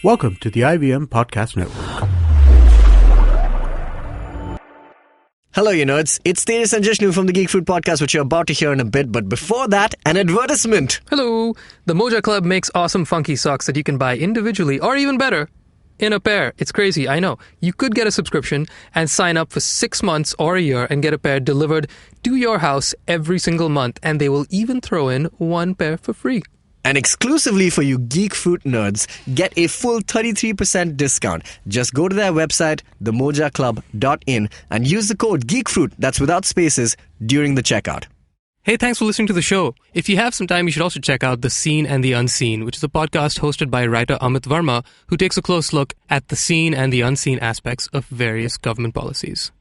Welcome to the IVM Podcast Network. Hello, you nerds. It's Tejas and Jishnu from the Geek Fruit Podcast, which you're about to hear in a bit. But before that, an advertisement. Hello. The Moja Club makes awesome funky socks that you can buy individually or even better, in a pair. It's crazy, I know. You could get a subscription and sign up for 6 months or a year and get a pair delivered to your house every single month. And they will even throw in one pair for free. And exclusively for you Geek Fruit nerds, get a full 33% discount. Just go to their website, themojaclub.in, and use the code GeekFruit, that's without spaces, during the checkout. Hey, thanks for listening to the show. If you have some time, you should also check out The Seen and the Unseen, which is a podcast hosted by writer Amit Verma, who takes a close look at the seen and the unseen aspects of various government policies.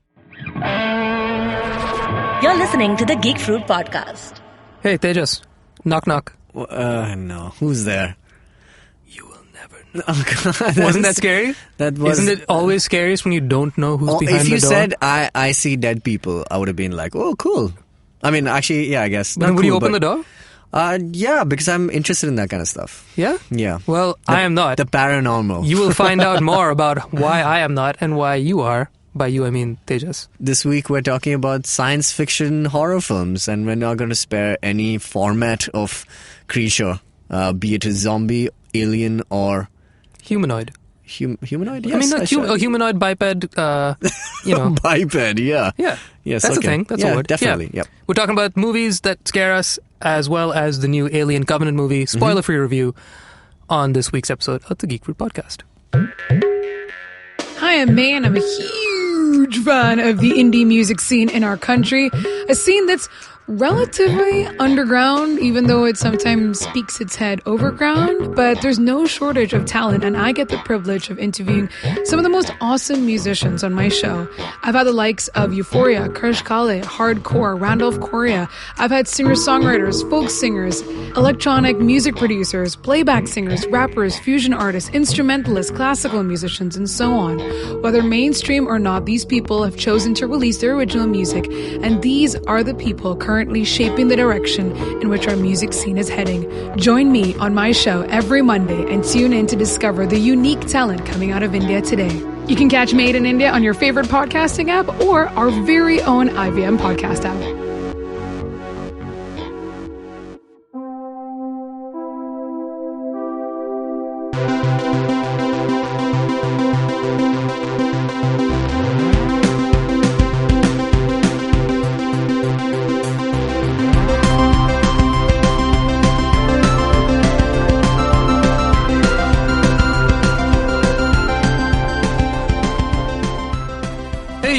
You're listening to the Geek Fruit Podcast. Hey, Tejas. Knock, knock. No. Who's there? You will never know. Oh, God. Wasn't that scary? That was... Isn't it always scariest when you don't know who's behind the door? If you said, I see dead people, I would have been like, oh, cool. I mean, actually, yeah, I guess. But would you open the door? Yeah, because I'm interested in that kind of stuff. Yeah? Yeah. Well, I am not. The paranormal. You will find out more about why I am not and why you are. By you, I mean Tejas. This week we're talking about science fiction horror films, and we're not going to spare any format of creature, be it a zombie, alien, or... Humanoid. Humanoid? Yes, I mean, a humanoid biped, Biped, yeah. Yeah. Yes, that's okay. a thing. That's yeah, a word. Definitely, yeah. Yep. We're talking about movies that scare us, as well as the new Alien Covenant movie, spoiler-free review, on this week's episode of the Geek Fruit Podcast. Hi, I'm May, and I'm a huge fan of the indie music scene in our country. A scene that's relatively underground, even though it sometimes speaks its head overground. But there's no shortage of talent, and I get the privilege of interviewing some of the most awesome musicians on my show. I've had the likes of Euphoria, Krish Kale, Hardcore, Randolph Correa. I've had singer-songwriters, folk singers, electronic music producers, playback singers, rappers, fusion artists, instrumentalists, classical musicians, and so on. Whether mainstream or not, these people have chosen to release their original music, and these are the people currently shaping the direction in which our music scene is heading. Join me on my show every Monday and tune in to discover the unique talent coming out of India today. You can catch Made in India on your favorite podcasting app or our very own IVM podcast app.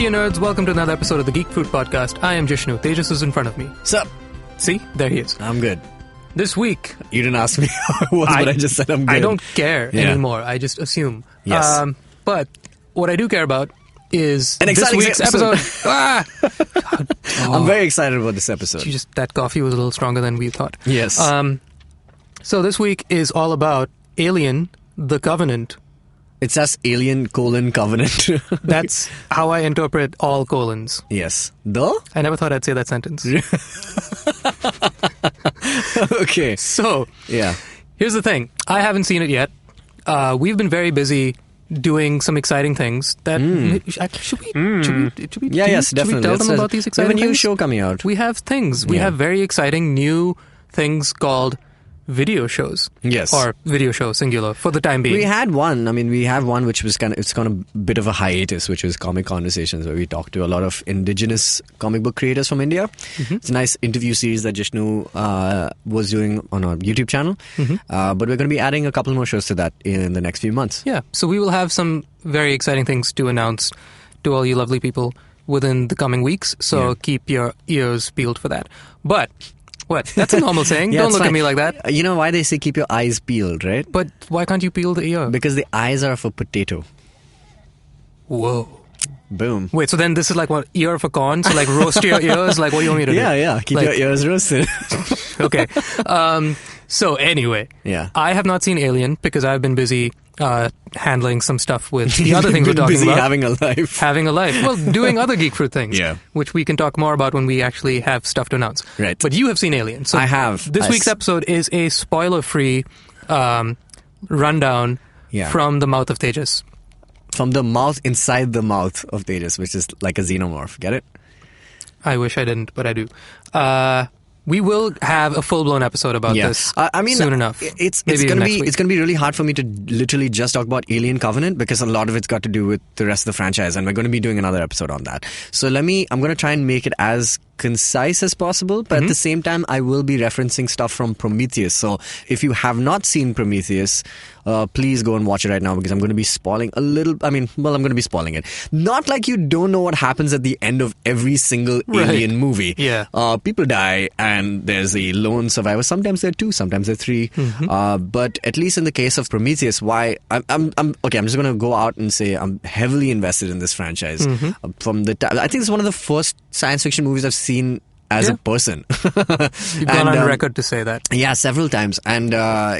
Nerds, welcome to another episode of the Geek Fruit Podcast. I am Jishnu. Tejas is in front of me. Sup? See? There he is. I'm good. This week... You didn't ask me how it was, but I just said I'm good. I don't care anymore. I just assume. Yes. But what I do care about is this week's episode. I'm very excited about this episode. That coffee was a little stronger than we thought. Yes. So this week is all about Alien, the Covenant. It says Alien, Covenant. That's how I interpret all colons. Yes. Though? I never thought I'd say that sentence. Okay. So, yeah. Here's the thing. I haven't seen it yet. We've been very busy doing some exciting things. Should we yes, definitely. tell them about these exciting things? We have a new show coming out. We have things. We have very exciting new things called video shows. Yes. Or video show, singular, for the time being. We had one. I mean, we have one which was it's kind of a bit of a hiatus, which was Comic Conversations, where we talked to a lot of indigenous comic book creators from India. Mm-hmm. It's a nice interview series that Jishnu was doing on our YouTube channel. Mm-hmm. But we're going to be adding a couple more shows to that in the next few months. Yeah. So we will have some very exciting things to announce to all you lovely people within the coming weeks. So keep your ears peeled for that. But... What? That's a normal saying. Don't look at me like that. You know why they say keep your eyes peeled, right? But why can't you peel the ear? Because the eyes are for potato. Whoa. Boom. Wait, so then this is like what, ear for corn? So like roast your ears? Like what do you want me to do? Yeah. Keep your ears roasted. Okay. So anyway. Yeah. I have not seen Alien because I've been busy handling some stuff with the other things we're talking busy about. Having a life. Having a life. Well, doing other Geek Fruit things. Yeah. Which we can talk more about when we actually have stuff to announce. Right. But you have seen Alien. So I have. This week's episode is a spoiler-free rundown Yeah. from the mouth of Tejas. From the mouth inside the mouth of Tejas, which is like a xenomorph. Get it? I wish I didn't, but I do. We will have a full-blown episode about this soon enough. It's gonna be really hard for me to literally just talk about Alien Covenant because a lot of it's got to do with the rest of the franchise, and we're going to be doing another episode on that. So I'm going to try and make it as concise as possible, but at the same time, I will be referencing stuff from Prometheus. So if you have not seen Prometheus, please go and watch it right now because I'm going to be spoiling a little. I'm going to be spoiling it. Not like you don't know what happens at the end of every single Alien movie. Yeah. People die and there's a lone survivor. Sometimes there are two, sometimes there are three. But at least in the case of Prometheus, I'm just going to go out and say I'm heavily invested in this franchise. From the time, I think it's one of the first science fiction movies I've seen as a person. You've gone on record to say that. Yeah, several times. And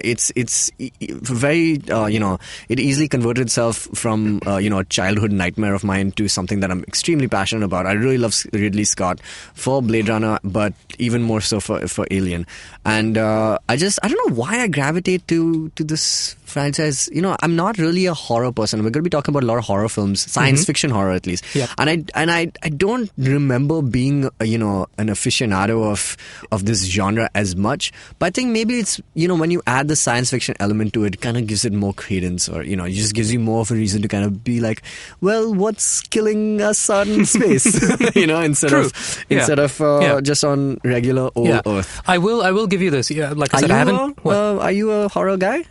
it's very, it easily converted itself from, a childhood nightmare of mine to something that I'm extremely passionate about. I really love Ridley Scott for Blade Runner, but even more so for Alien. And I don't know why I gravitate to this franchise. I'm not really a horror person. We're going to be talking about a lot of horror films, science fiction horror at least. Yep. And I don't remember being, an aficionado of this genre as much. But I think maybe it's, when you add the science fiction element to it, it kind of gives it more credence, or, it just gives you more of a reason to kind of be like, well, what's killing us out in space? Instead of just on regular old Earth. I will give you this. Yeah, like I said, I haven't. Are you a horror guy?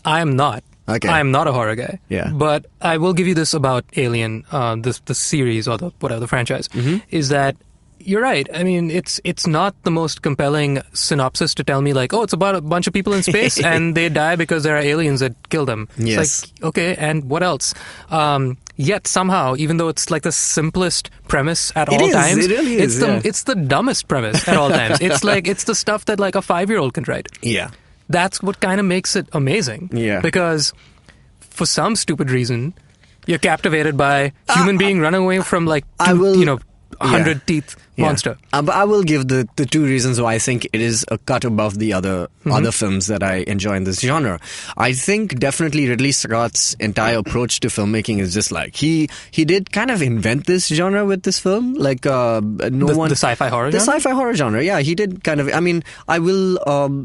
I am not. Okay. I am not a horror guy. Yeah. But I will give you this about Alien, the series or the franchise, is that you're right. I mean, it's not the most compelling synopsis to tell me like, oh, it's about a bunch of people in space and they die because there are aliens that kill them. Yes. It's like, okay, and what else? Yet somehow, even though it's like the simplest premise at all times, it really is, it's the dumbest premise at all times. It's like it's the stuff that like a 5-year-old can write. Yeah. That's what kind of makes it amazing. Yeah. Because for some stupid reason, you're captivated by human being running away from like 100 teeth monster. But I will give the two reasons why I think it is a cut above the other films that I enjoy in this genre. I think definitely Ridley Scott's entire approach to filmmaking is just like he did kind of invent this genre with this film. Like the sci-fi horror genre? The sci-fi horror genre, yeah. He did kind of. I mean, I will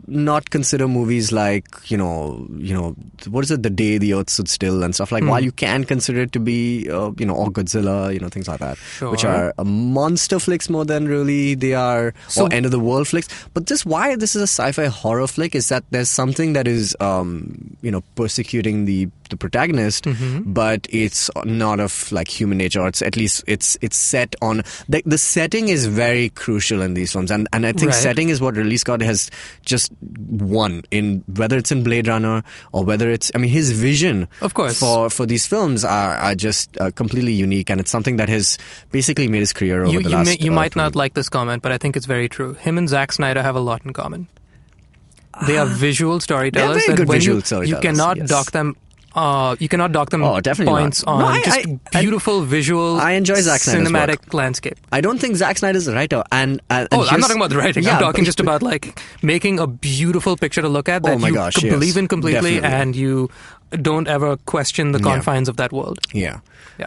not consider movies like what is it, The Day the Earth Stood Still and stuff like. While you can consider it to be or Godzilla, things like that, which are monster flicks more than really they are or end of the world flicks. But just why this is a sci-fi horror flick is that there's something that is persecuting the protagonist, but it's not of like human nature, or it's at least it's set on the setting is very crucial in these films, and I think setting is what Ridley Scott has just won in, whether it's in Blade Runner or whether it's his vision of course for these films are just completely unique, and it's something that has basically made his career over the last you might not like this comment, but I think it's very true. Him and Zack Snyder have a lot in common. They are visual storytellers. They're very good visual storytellers. You cannot dock them. You cannot dock them points not. on beautiful visual. I enjoy Zack Snyder's cinematic work. Landscape. I don't think Zack Snyder's a writer, and I'm not talking about the writing. I'm talking just about like making a beautiful picture to look at that you believe in completely, and you don't ever question the confines of that world. Yeah.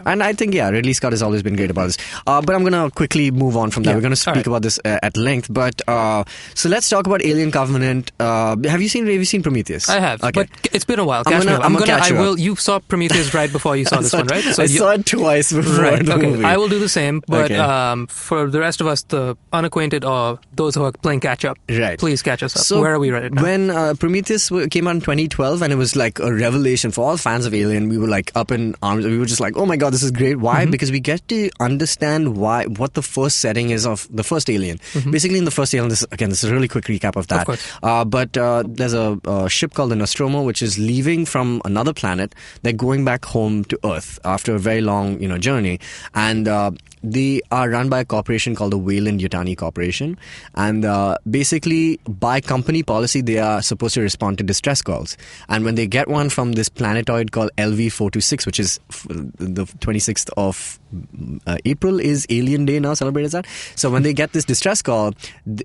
And I think, Ridley Scott has always been great about this. But I'm going to quickly move on from that. We're going to speak about this at length. But so let's talk about Alien Covenant. Have you seen Prometheus? I have. Okay. But it's been a while. You saw Prometheus right before you saw this one, right? So I saw it twice before the movie. I will do the same. But for the rest of us, the unacquainted or those who are playing catch up, please catch us up. So where are we right now? When Prometheus came out in 2012, and it was like a revelation for all fans of Alien, we were like up in arms. We were just like, oh my God, this is great. Why? Because we get to understand what the first setting is of the first Alien. Basically, in the first Alien, this is a really quick recap of that. But there's a ship called the Nostromo, which is leaving from another planet. They're going back home to Earth after a very long, journey, and they are run by a corporation called the Weyland-Yutani Corporation, and basically by company policy they are supposed to respond to distress calls, and when they get one from this planetoid called LV-426, which is the 26th of April is Alien Day now, celebrated as that. So when they get this distress call,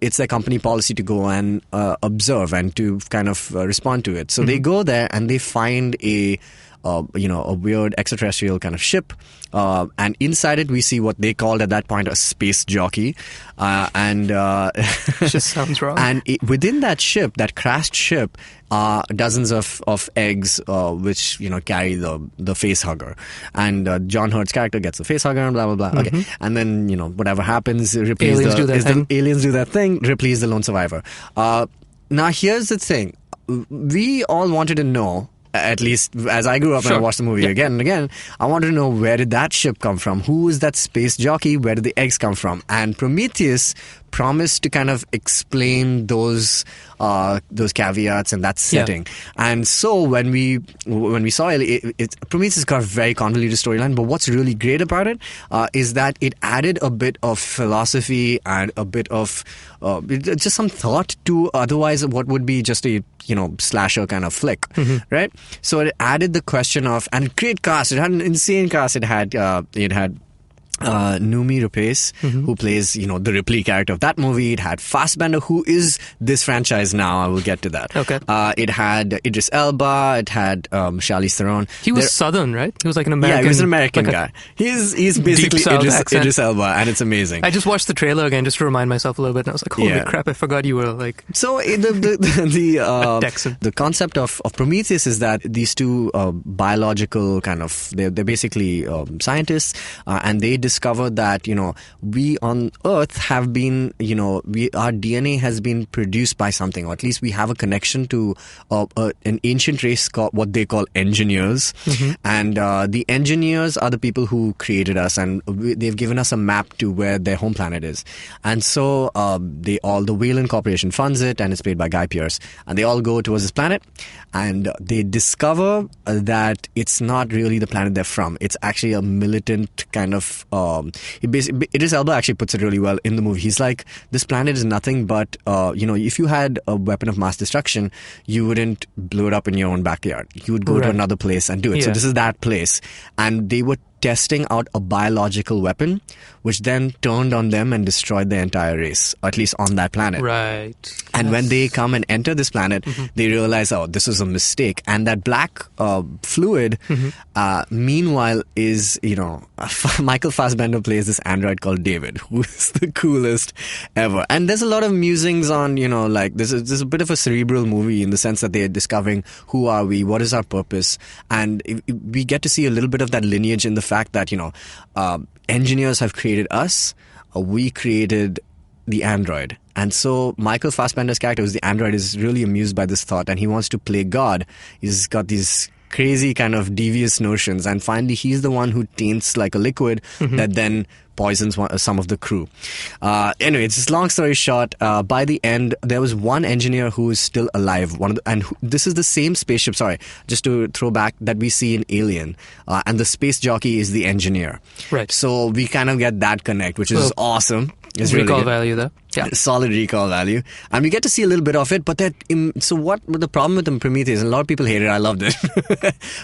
it's their company policy to go and observe and to kind of respond to it. So they go there and they find a a weird extraterrestrial kind of ship. And inside it, we see what they called at that point a space jockey. Just sounds wrong. And within that ship, that crashed ship, dozens of eggs, which carry the face hugger, and John Hurt's character gets the face hugger, and blah blah blah. Okay, and then whatever happens, aliens do that thing. Ripley is the lone survivor. Now here's the thing: we all wanted to know. At least as I grew up and I watched the movie again and again, I wanted to know, where did that ship come from? Who is that space jockey? Where did the eggs come from? And Prometheus promised to kind of explain those caveats and that setting. And so when we saw it, Prometheus got a very convoluted storyline, but what's really great about it is that it added a bit of philosophy and a bit of just some thought to otherwise what would be just a slasher kind of flick, right? So it added the question of, and great cast. It had an insane cast. It had Noomi Rapace, who plays, the Ripley character of that movie. It had Fassbender, who is this franchise now. I will get to that. Okay. It had Idris Elba. It had Charlize Theron. He was Southern, right? He was like an American. Yeah, he was an American guy. He's basically Idris Elba, and it's amazing. I just watched the trailer again just to remind myself a little bit, and I was like, holy crap, I forgot you were like... So the concept of Prometheus is that these two biological kind of... They're basically scientists, and they discovered that we on Earth have been our DNA has been produced by something, or at least we have a connection to an ancient race called what they call engineers, and the engineers are the people who created us, and they've given us a map to where their home planet is, and so the Wayland Corporation funds it, and it's played by Guy Pearce, and they all go towards this planet, and they discover that it's not really the planet they're from. It's actually a militant kind of Idris Elba actually puts it really well in the movie. He's like, this planet is nothing but if you had a weapon of mass destruction, you wouldn't blow it up in your own backyard. You would go to another place and do it. So this is that place, and they were testing out a biological weapon which then turned on them and destroyed their entire race, or at least on that planet. Right. And when they come and enter this planet, they realize, oh, this was a mistake. And that black fluid, meanwhile, is, Michael Fassbender plays this android called David, who is the coolest ever. And there's a lot of musings on, there's a bit of a cerebral movie in the sense that they're discovering who are we, what is our purpose. And we get to see a little bit of that lineage in the fact that, engineers have created us, we created the android. And so Michael Fassbender's character, who's the android, is really amused by this thought, and he wants to play God. He's got these crazy kind of devious notions, and finally he's the one who taints like a liquid that then poisons some of the crew. Anyway, it's just long story short. By the end, there was one engineer who is still alive. This is the same spaceship. Sorry, just to throw back, that we see in Alien, and the space jockey is the engineer. Right. So we kind of get that connect, which is awesome. It's recall really value there. Yeah. Solid recall value. And we get to see a little bit of it, but so what the problem with the Prometheus, and a lot of people hate it, I loved it.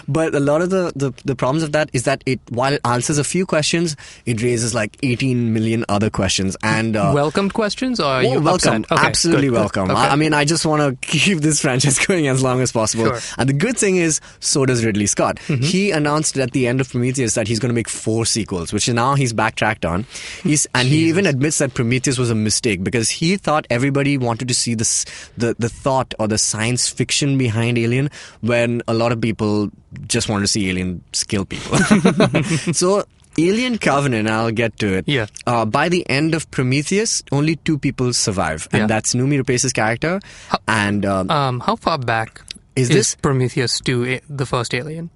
But a lot of the problems of that is that while it answers a few questions, it raises like 18 million other questions. And welcomed questions, or are you welcome? Upset? Okay, absolutely good. Welcome. Okay. I mean, I just want to keep this franchise going as long as possible. Sure. And the good thing is, so does Ridley Scott. He announced at the end of Prometheus that he's going to make 4 sequels, which now he's backtracked on. He even admits that Prometheus was a mistake because he thought everybody wanted to see the thought or the science fiction behind Alien, when a lot of people just wanted to see Alien kill people. So Alien Covenant, I'll get to it. Yeah. By the end of Prometheus, only 2 people survive, and that's Noomi Rapace's character. How far back is this Prometheus to the first Alien?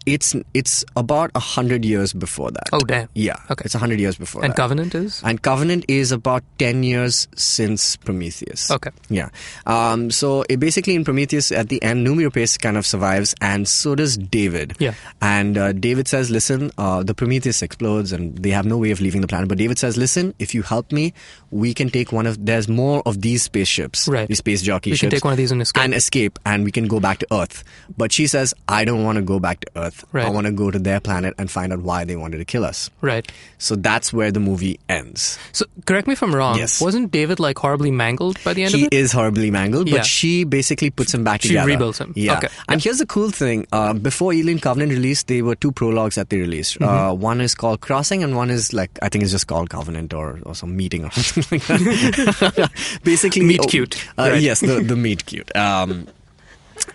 It's about 100 years before that. Oh, damn. Yeah. Okay. It's 100 years before and that. Covenant is? And Covenant is about 10 years since Prometheus. Okay. Yeah. So basically in Prometheus, at the end, Noomi Rapace kind of survives, and so does David. Yeah. And David says, listen, the Prometheus explodes, and they have no way of leaving the planet. But David says, listen, if you help me, we can take there's more of these spaceships. Right. These space jockey we ships. can take one of these and escape. And we can go go back to Earth. But she says, I don't want to go back to Earth. Right. I want to go to their planet and find out why they wanted to kill us. Right. So that's where the movie ends. So correct me if I'm wrong. Yes. Wasn't David like horribly mangled by the end of He it? is horribly mangled, Yeah. but she basically puts him back together. She rebuilds him. Yeah. Okay. And here's the cool thing. Before Alien Covenant released, there were 2 prologues that they released. One is called Crossing and one is like, I think it's just called Covenant or some meeting or something like that. Basically. Meet cute. Right. Yes, the meet cute. But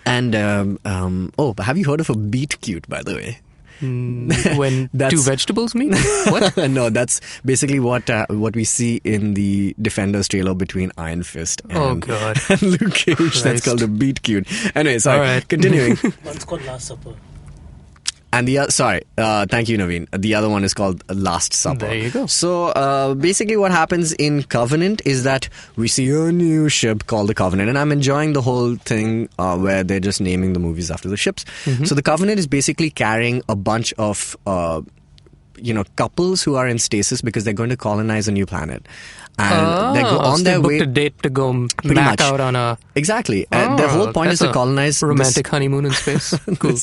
have you heard of a beet cute, by the way? When That's- 2 vegetables meet? What? No, that's basically what we see in the Defenders trailer between Iron Fist and, Oh, God. and Luke Cage. That's Christ. called a beat cute. Anyway, sorry. All right. Continuing. One's called Last Supper. And thank you, Naveen. The other one is called Last Supper. There you go. So basically what happens in Covenant is that we see a new ship called the Covenant, and I'm enjoying the whole thing where they're just naming the movies after the ships. So the Covenant is basically carrying a bunch of couples who are in stasis because they're going to colonize a new planet. And they go on so their they way. booked a date to go Pretty back much. out on a Exactly. The whole point is that's to a colonize romantic honeymoon in space. Cool.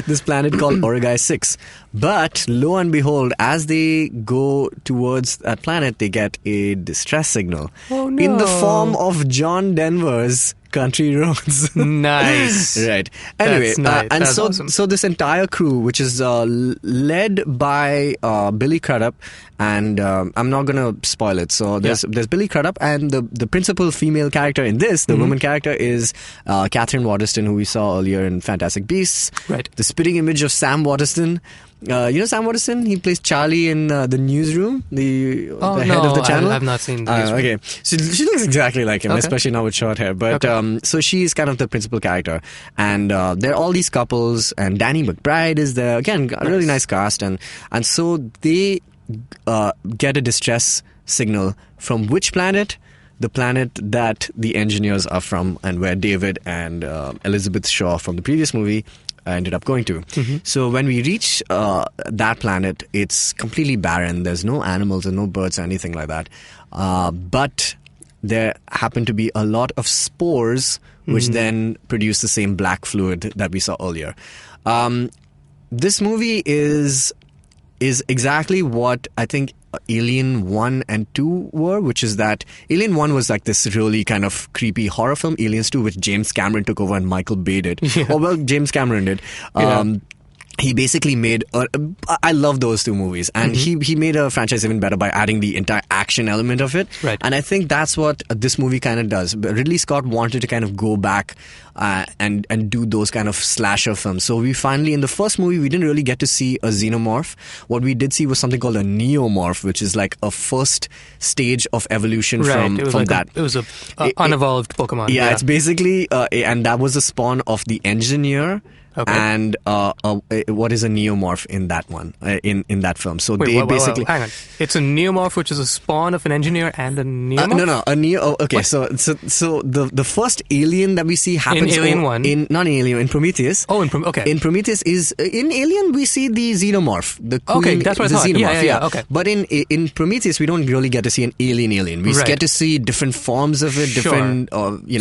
this planet called Origai 6. But lo and behold, as they go towards that planet, they get a distress signal Oh, no. in the form of John Denver's Country Roads. Nice. Right. Anyway, That's nice. and That's so awesome. so this entire crew, which is led by Billy Crudup, and I'm not gonna spoil it. So there's Billy Crudup, and the principal female character in this, the woman character, is Catherine Waterston, who we saw earlier in Fantastic Beasts. Right. The spitting image of Sam Waterston. You know Sam Waterston? He plays Charlie in the Newsroom, the head of the channel. I've not seen the Newsroom. Okay, she looks exactly like him, Okay. especially now with short hair. But so she's kind of the principal character, and there are all these couples, and Danny McBride is there again. A really nice cast, and so they get a distress signal from which planet? The planet that the engineers are from, and where David and Elizabeth Shaw from the previous movie ended up going to. So when we reach that planet, it's completely barren. There's no animals and no birds or anything like that. But there happen to be a lot of spores, which then produce the same black fluid that we saw earlier. This movie is exactly what I think Alien 1 and 2 were, which is that Alien 1 was like this really kind of creepy horror film. Aliens 2, which James Cameron took over and Michael Bay did. James Cameron did. He basically made I love those 2 movies, and he made a franchise even better by adding the entire action element of it. Right. And I think that's what this movie kind of does. But Ridley Scott wanted to kind of go back and do those kind of slasher films. So we finally, in the first movie, we didn't really get to see a xenomorph. What we did see was something called a neomorph, which is like a first stage of evolution from that. It was a unevolved Pokemon. Yeah, it's basically, and that was a spawn of the engineer. Okay. And what is a neomorph in that one, in that film? So Wait, they basically... hang on. It's a neomorph, which is a spawn of an engineer and a neomorph? No, a neo... Oh, okay, so the first alien that we see happens... In Alien 1? Not in Alien, in Prometheus. Oh, okay. In Prometheus is... In Alien, we see the xenomorph. The queen, Okay, that's what I the thought. Xenomorph, Yeah, okay. But in Prometheus, we don't really get to see an alien. We Right. get to see different forms of it, different,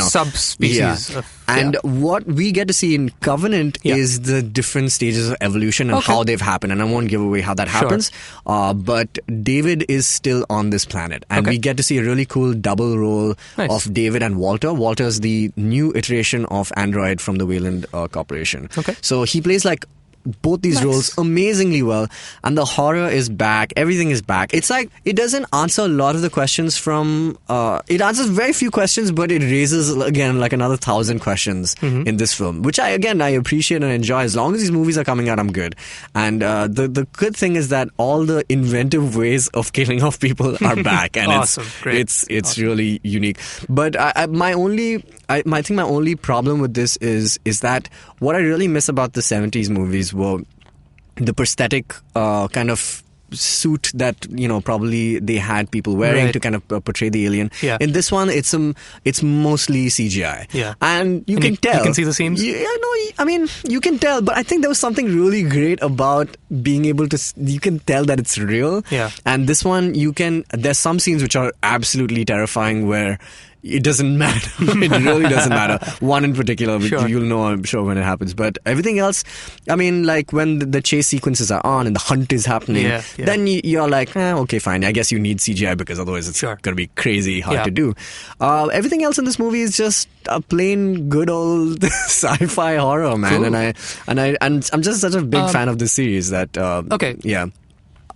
subspecies. Yeah. And what we get to see in Covenant is the different stages of evolution and how they've happened. And I won't give away how that happens. But David is still on this planet. And we get to see a really cool double role of David and Walter. Walter is the new iteration of Android from the Wayland Corporation. Okay. So he plays like both these roles amazingly well, and the horror is back. Everything is back. It's like it doesn't answer a lot of the questions from it answers very few questions, but it raises again like another 1,000 questions in this film, which I appreciate and enjoy. As long as these movies are coming out, I'm good. And the good thing is that all the inventive ways of killing off people are back, and Awesome. Great. it's really unique. But I think my only problem with this is that what I really miss about the 70s movies were the prosthetic kind of suit that probably they had people wearing to kind of portray the alien. Yeah. In this one, it's mostly CGI. Yeah. And you can tell. You can see the seams? You can tell, but I think there was something really great about being able to, you can tell that it's real. Yeah. And this one, there's some scenes which are absolutely terrifying where it doesn't matter. It really doesn't matter. One in particular, Sure. you'll know, I'm sure, when it happens. But everything else, I mean, like when the chase sequences are on and the hunt is happening, Yeah. then you're like, okay, fine. I guess you need CGI because otherwise it's Sure. going to be crazy hard Yeah. to do. Everything else in this movie is just a plain good old sci-fi horror, man. Cool. And I'm just such a big fan of the series that. Okay. Yeah.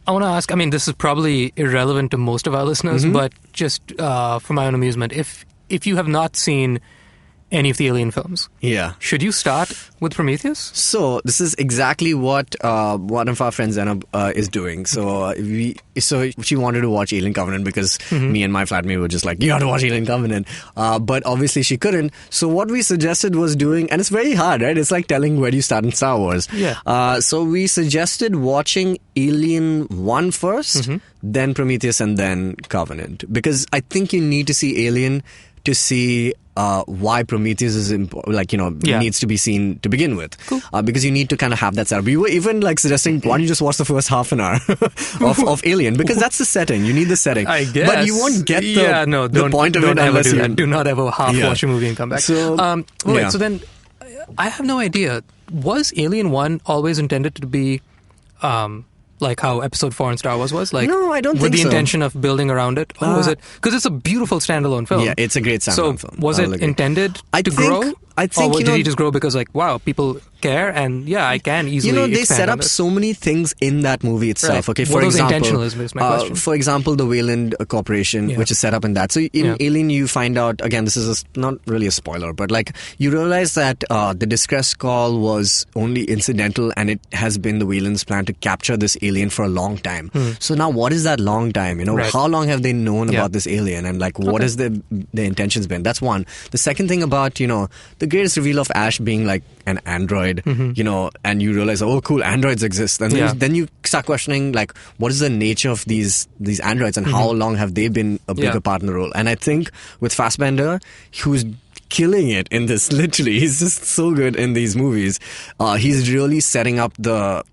I want to ask, I mean, this is probably irrelevant to most of our listeners, Mm-hmm. but just for my own amusement, if you have not seen any of the Alien films, Yeah. should you start with Prometheus? So this is exactly what one of our friends Anna is doing. So she wanted to watch Alien Covenant because me and my flatmate were just like, you got to watch Alien Covenant. But obviously she couldn't. So what we suggested was doing, and it's very hard, right? It's like telling where do you start in Star Wars. Yeah. So we suggested watching Alien 1 first, then Prometheus, and then Covenant, because I think you need to see Alien to see why Prometheus is needs to be seen to begin with. Cool. Because you need to kind of have that setup. We were even like suggesting, why don't you just watch the first half an hour of Alien, because that's the setting. You need the setting. I guess. But you won't get the point of don't it ever unless do you... that. Do not ever half-watch a movie and come back. So, wait, yeah. so then I have no idea. Was Alien 1 always intended to be like how Episode 4 in Star Wars was? Like, No, I don't with think the so. intention of building around it? Or was it? Because it's a beautiful standalone film. Yeah, it's a great standalone So film. was I'll it agree. intended I to think- grow? I think, or you did know- he just grow because like, wow, people care and yeah, I can easily they expand set on up this. so many things in that movie itself. Right. Okay, What for was example, intentional is my question. For example, the Wayland Corporation, Yeah. which is set up in that. So in Yeah. Alien, you find out again. This is not really a spoiler, but like you realize that the distress call was only incidental, and it has been the Wayland's plan to capture this alien for a long time. So now, what is that long time? You know, Right. how long have they known Yeah. about this alien, and like what Okay. has their intentions been? That's one. The second thing about the greatest reveal of Ash being like an android, and you realize, oh, cool, androids exist, and Yeah. then you start questioning like, what is the nature of these androids, and how long have they been a bigger Yeah. part in the role? And I think with Fassbender, who's killing it in this, literally, he's just so good in these movies. He's really setting up the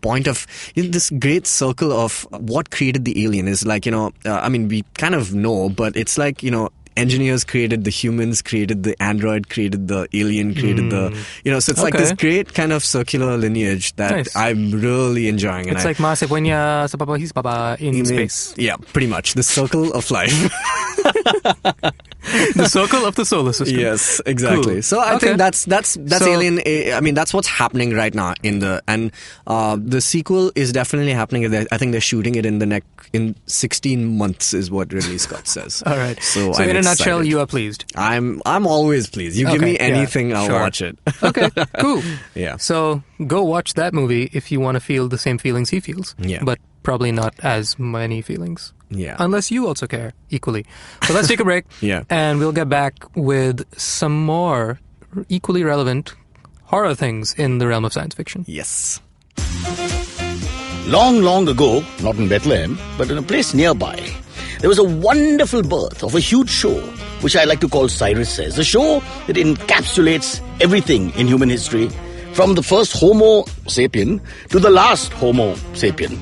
point of this great circle of what created the alien is like. I mean, we kind of know, but it's like engineers created the humans, created the android, created the alien, created the so it's like Okay. this great kind of circular lineage that Nice. I'm really enjoying. It's like Ma se punya sa papa his papa in space. Yeah, pretty much the circle of life. The circle of the solar system. Yes, exactly. Cool. So I Okay. think that's So- Alien. I mean, that's what's happening right now the sequel is definitely happening. I think they're shooting it in 16 months is what Ridley Scott says. All right. So in I'm a nutshell, excited. you are pleased. I'm always pleased. You give Okay, me yeah, anything, I'll sure. watch it. Okay, cool. Yeah. So go watch that movie if you want to feel the same feelings he feels. Yeah. But probably not as many feelings. Yeah. Unless you also care equally. So let's take a break. Yeah. And we'll get back with some more equally relevant horror things in the realm of science fiction. Yes. Long, long ago, not in Bethlehem, but in a place nearby, there was a wonderful birth of a huge show, which I like to call Cyrus Says, a show that encapsulates everything in human history, from the first Homo sapien to the last Homo sapien,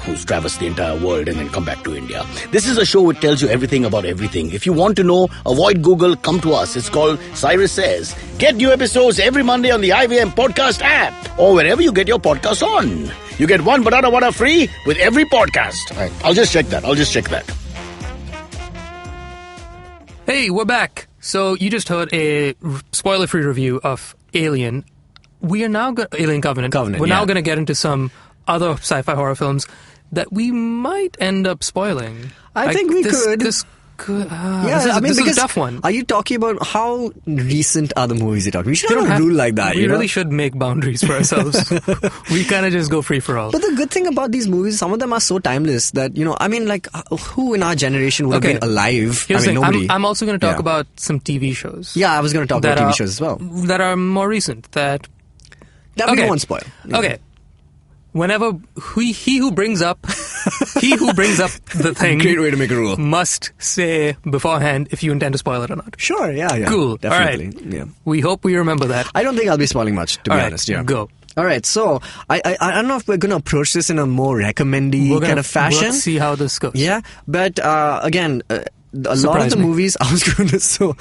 who's traversed the entire world and then come back to India. This is a show which tells you everything about everything. If you want to know, avoid Google, come to us. It's called Cyrus Says. Get new episodes every Monday on the IVM podcast app or wherever you get your podcasts on. You get one banana water free with every podcast. All right, I'll just check that. Hey, we're back. So you just heard a spoiler-free review of Alien. We are now Alien Covenant. We're now yeah. going to get into some other sci-fi horror films that we might end up spoiling. I think we could. This could. Yeah, this is because a tough one. Are you talking about how recent are the movies you're talking? We should We have don't a have- rule like that. We you know? really should make boundaries for ourselves. We kind of just go free for all. But the good thing about these movies, some of them are so timeless that, I mean, like, who in our generation would Okay. have been alive? Here's I mean, the thing. nobody. I'm also going to talk Yeah. about some TV shows. Yeah, I was going to talk about that TV are- shows as well. That are more recent. That We okay. don't want spoil. Yeah. Okay. Whenever he who brings up the thing Great way to make a rule. must say beforehand if you intend to spoil it or not. Sure, yeah. Cool. Definitely. All right. Yeah. We hope we remember that. I don't think I'll be spoiling much, to All be right, honest. Yeah. go. All right, so I don't know if we're going to approach this in a more recommending We're gonna kind of fashion. Let's see how this goes. Yeah, but again, a lot of the movies I was going to. So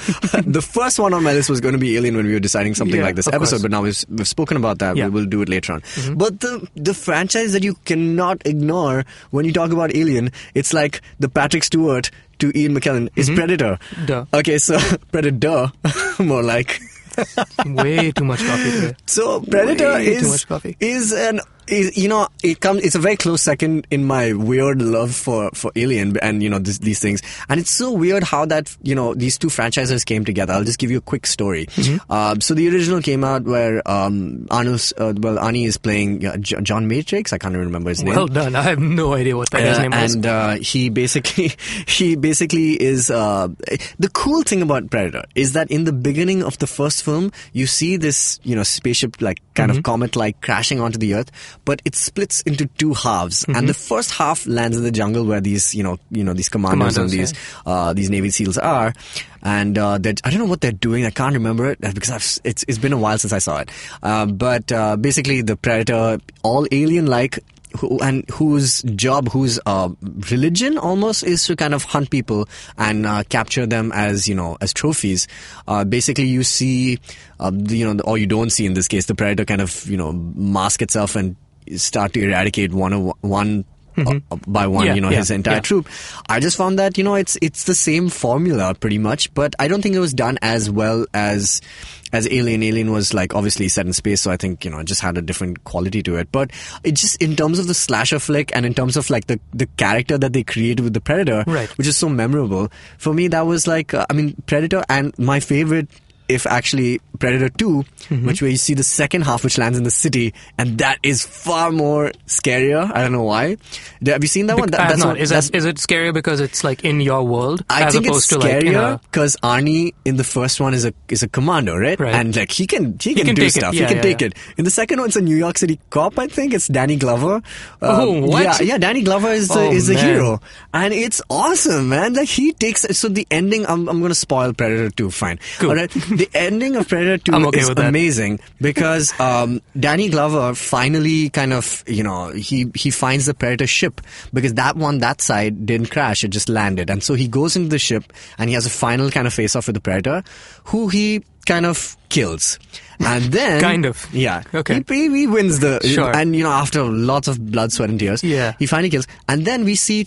the first one on my list was going to be Alien when we were deciding something like this episode. But now we've spoken about that. We will do it later on. But the franchise that you cannot ignore when you talk about Alien, it's like the Patrick Stewart to Ian McKellen is Predator. Duh. Okay, so Predator, more like. Way too much coffee today. So Predator it's a very close second in my weird love for Alien and these things. And it's so weird how that these two franchises came together. I'll just give you a quick story. So the original came out where Arnie is playing John Matrix. I can't even remember his name. Well done. I have no idea what that guy's name was. And he basically is the cool thing about Predator is that in the beginning of the first film you see this spaceship like kind of comet like crashing onto the earth, but it splits into two halves, and the first half lands in the jungle where these these commandos and these Navy SEALs are, and I don't know what they're doing. I can't remember it because it's been a while since I saw it. But basically, the Predator, all alien-like. Whose religion almost is to kind of hunt people and capture them as trophies. Basically, you see, or you don't see in this case, the Predator kind of mask itself and start to eradicate one by one, his entire troop. I just found that it's the same formula pretty much, but I don't think it was done as well as Alien. Alien was like obviously set in space, so I think it just had a different quality to it. But it just in terms of the slasher flick and in terms of like the character that they created with the Predator, which is so memorable for me, that was like Predator, and my favorite. If actually Predator 2, which where you see the second half which lands in the city, and that is far more scarier. I don't know why. Have you seen that one? Is it scarier because it's like in your world? I think it's scarier because Arnie in the first one is a commando, right? And like he can do stuff. He can take it. In the second one, it's a New York City cop. I think it's Danny Glover. What? Yeah, Danny Glover is the hero, and it's awesome, man. Like he takes. So the ending. I'm going to spoil Predator 2. Fine. Cool. All right. The ending of Predator 2 is amazing because Danny Glover finally kind of, he finds the Predator ship because that side didn't crash, it just landed. And so he goes into the ship and he has a final kind of face-off with the Predator who he kind of kills. And then... kind of. Yeah. Okay. He wins the... Sure. And, after lots of blood, sweat and tears, he finally kills. And then we see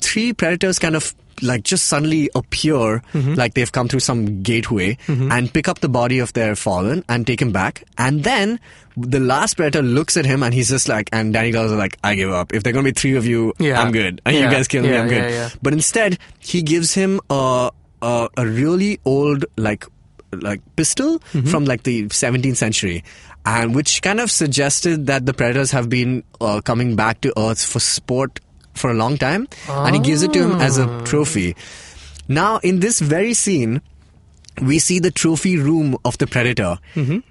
three Predators kind of like just suddenly appear like they've come through some gateway and pick up the body of their fallen and take him back. And then the last Predator looks at him and he's just like, and Danny Glover's like, I give up. If there are going to be three of you, I'm good. And you guys kill me, I'm good. Yeah. But instead, he gives him a really old like pistol from like the 17th century. And which kind of suggested that the Predators have been coming back to Earth for sport for a long time, and he gives it to him as a trophy. Now, in this very scene, we see the trophy room of the Predator,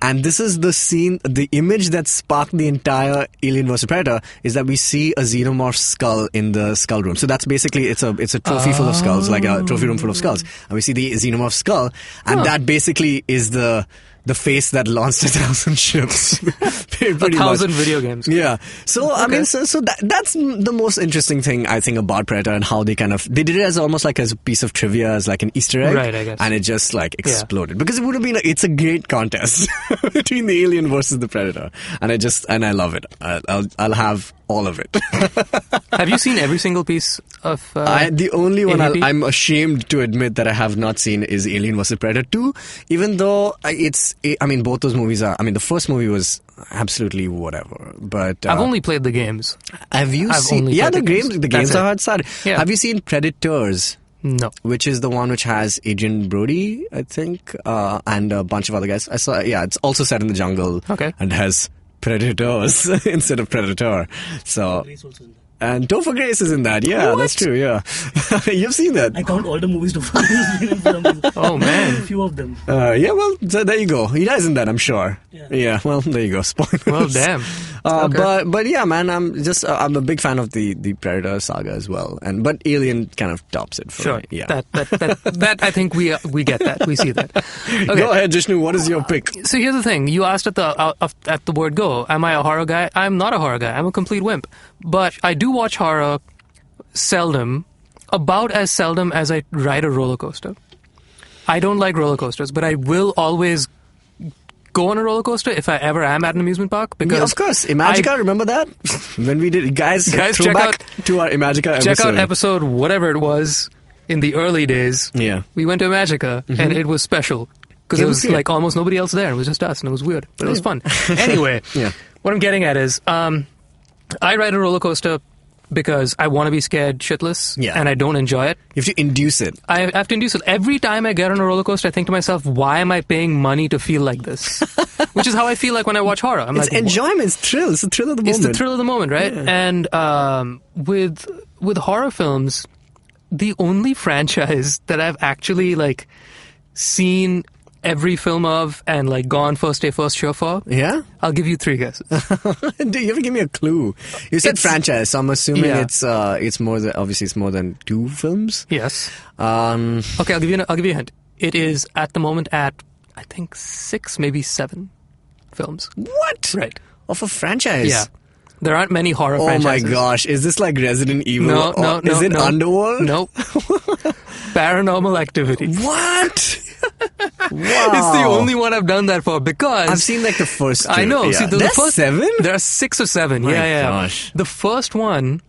and this is the scene, the image that sparked the entire Alien vs. Predator is that we see a xenomorph skull in the skull room. So that's basically, it's a trophy full of skulls, like a trophy room full of skulls. And we see the xenomorph skull, and that basically is the face that launched 1,000 ships. Pretty 1,000 much. video games. Yeah. So, I mean, so that's the most interesting thing, I think, about Predator and how they they did it as almost like as a piece of trivia, as like an Easter egg. Right, I guess. And it just like exploded. Because it would have been, it's a great contest between the Alien versus the Predator. And I love it. I'll have all of it. Have you seen every single piece of the only one AVP? I'm ashamed to admit that I have not seen is Alien vs. Predator 2, even though both those movies are, the first movie was absolutely whatever, but I've only played the games. Have you seen? Yeah, the games are hard started. Yeah. Have you seen Predators? No. Which is the one which has Adrian Brody, I think, and a bunch of other guys. I saw. Yeah, it's also set in the jungle. Okay. And has Predators instead of Predator. So. And Topher Grace is in that. Yeah, What? That's true. Yeah, you've seen that. I count all the movies to find. Oh man. A few of them. Yeah, well, so there you go. He dies in that, I'm sure. Yeah, well, there you go. Spoilers. Well, damn. Okay. But yeah, man, I'm a big fan of the Predator saga as well, but Alien kind of tops it for me. Yeah. That I think we get that. We see that. Okay. Go ahead, Jishnu. What is your pick? So here's the thing. You asked at the word go. Am I a horror guy? I'm not a horror guy. I'm a complete wimp. But I do watch horror seldom. about as seldom as I ride a roller coaster. I don't like roller coasters, but I will always go on a roller coaster if I ever am at an amusement park. Because Yeah, of course. Imagica, remember that? When we did... Guys check out to our Imagica episode. Check out episode whatever it was in the early days. Yeah. We went to Imagica, and it was special. Because it was weird. like almost nobody else there. It was just us, and it was weird. But it was fun. Anyway, what I'm getting at is I ride a roller coaster because I want to be scared shitless, and I don't enjoy it. You have to induce it. I have to induce it. Every time I get on a roller coaster, I think to myself, why am I paying money to feel like this? Which is how I feel like when I watch horror. I'm It's like, enjoyment. It's thrill. It's the thrill of the moment. It's the thrill of the moment, right? Yeah. And with horror films, the only franchise that I've actually like seen every film of and like gone first day, first show for. Yeah? I'll give you 3 guesses. Dude, you have to give me a clue. You said franchise, so I'm assuming Yeah. it's more than, obviously it's more than 2 films. Yes. Um, Okay, I'll give you a hint. It is at the moment at I think 6, maybe 7 films. what? Right. Of a franchise? Yeah. There aren't many horror Oh my franchises. gosh, is this like Resident Evil? No, no, no. Is it no. Underworld? Nope. Paranormal Activity. What? Wow. It's the only one I've done that for because I've seen like the first 2. I know. Yeah. See, the There's first 7? There are 6 or 7. My yeah. gosh. The first one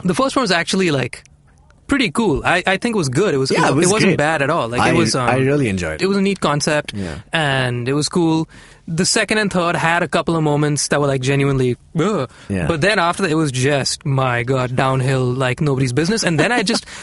was actually like pretty cool. I think it was good. It wasn't great. bad at all. Like it was. I really enjoyed it. It was a neat concept, and it was cool. The second and third had a couple of moments that were like genuinely, ugh. Yeah. But then after that, it was just, my God, downhill like nobody's business. And then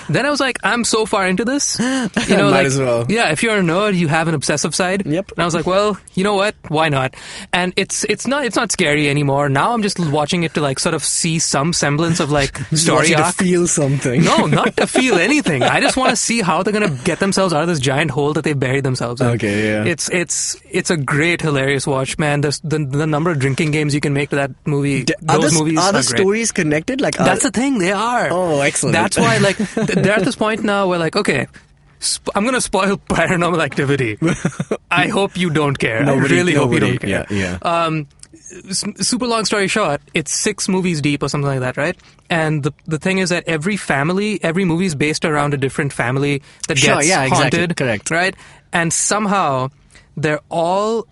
then I was like, I'm so far into this, you know, Might like, as well. yeah. If you're a nerd, you have an obsessive side. Yep. And I was like, well, you know what? Why not? And it's not scary anymore. Now I'm just watching it to like sort of see some semblance of like story Watching arc. to feel something. No, not to feel anything. I just want to see how they're gonna get themselves out of this giant hole that they buried themselves in. Okay, yeah. It's a great, hilarious watch, man. The number of drinking games you can make to that movie. Those movies are are the great. stories connected? Like, That's the thing. They are. Oh, excellent. That's why, like, they're at this point now where, like, okay, I'm gonna spoil Paranormal Activity. I hope you don't care. I really hope you don't care. Yeah. Super long story short, it's 6 movies deep or something like that, right? And the thing is that every movie is based around a different family that gets exactly. haunted. Correct. Right? And somehow they're all